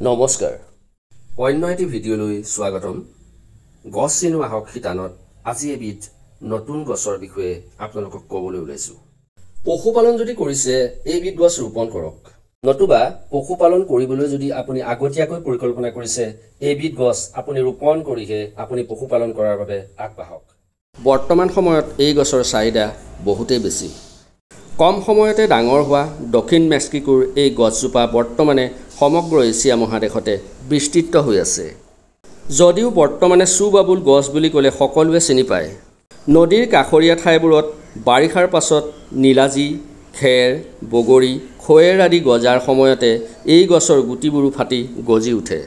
নমস্কাৰ অন্য এটি ভিডিঅ'লৈ স্বাগতম গছ চিনো আহক শিতানত আজি এবিধ নতুন গছৰ বিষয়ে আপোনালোকক ক'বলৈ ওলাইছো পশুপালন যদি কৰিছে এইবিধ গছ ৰোপণ কৰক নতুবা পশুপালন কৰিবলৈ যদি আপুনি আগতীয়াকৈ পৰিকল্পনা কৰিছে এইবিধ গছ আপুনি ৰোপণ কৰিহে আপুনি পশুপালন কৰাৰ বাবে আগবাঢ়ক বৰ্তমান সময়ত এই গছৰ চাহিদা বহুতেই বেছি কম সময়তে ডাঙৰ হোৱা দক্ষিণ মেক্সিকোৰ এই গছজোপা বৰ্তমানে সমগ্ৰ এছিয়া মহাদেশতে বিস্তৃত হৈ আছে যদিও বৰ্তমানে চুবাবুল গছ বুলি ক'লে সকলোৱে চিনি পায় নদীৰ কাষৰীয়া ঠাইবোৰত বাৰিষাৰ পাছত নীলাজী খেৰ বগৰী খয়েৰ আদি গজাৰ সময়তে এই গছৰ গুটিবোৰো ফাটি গজি উঠে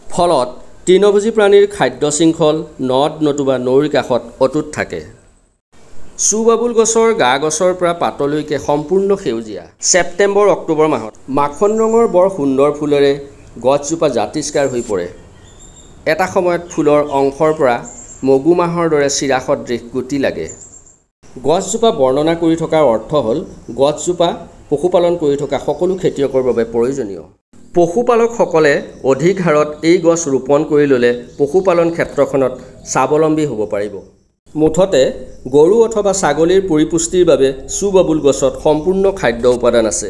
ফলত তৃণভোজী প্ৰাণীৰ খাদ্য শৃংখল নদ নতুবা নৈৰ কাষত অটুট থাকে চুবাবুল গছৰ গা গছৰ পৰা পাতলৈকে সম্পূৰ্ণ সেউজীয়া ছেপ্টেম্বৰ অক্টোবৰ মাহত মাখন ৰঙৰ বৰ সুন্দৰ ফুলেৰে গছজোপা জাতিষ্কাৰ হৈ পৰে এটা সময়ত ফুলৰ অংশৰ পৰা মগু মাহৰ দৰে চিৰাসদৃশ গুটি লাগে গছজোপা বৰ্ণনা কৰি থকাৰ অৰ্থ হ'ল গছজোপা পশুপালন কৰি থকা সকলো খেতিয়কৰ বাবে প্ৰয়োজনীয় পশুপালকসকলে অধিক হাৰত এই গছ ৰোপণ কৰি ল'লে পশুপালন ক্ষেত্ৰখনত স্বাৱলম্বী হ'ব পাৰিব মুঠতে গৰু অথবা ছাগলীৰ পৰিপুষ্টিৰ বাবে চুবাবুল গছত সম্পূৰ্ণ খাদ্য উপাদান আছে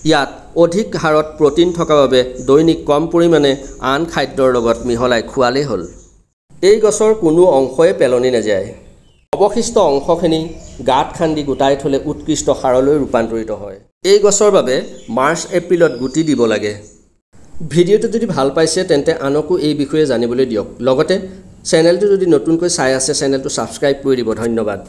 ইয়াত অধিক হাৰত প্ৰটিন থকা বাবে দৈনিক কম পৰিমাণে আন খাদ্যৰ লগত মিহলাই খোৱালেই হ'ল এই গছৰ কোনো অংশই পেলনি নাযায় অৱশিষ্ট অংশখিনি গাঁত খান্দি গোটাই থ'লে উৎকৃষ্ট সাৰলৈ ৰূপান্তৰিত হয় এই গছৰ বাবে মাৰ্চ এপ্ৰিলত গুটি দিব লাগে ভিডিঅ'টো যদি ভাল পাইছে তেন্তে আনকো এই বিষয়ে জানিবলৈ দিয়ক লগতে চেনেলটো যদি নতুনকৈ চাই আছে চেনেলটো ছাবস্ক্ৰাইব কৰি দিব ধন্যবাদ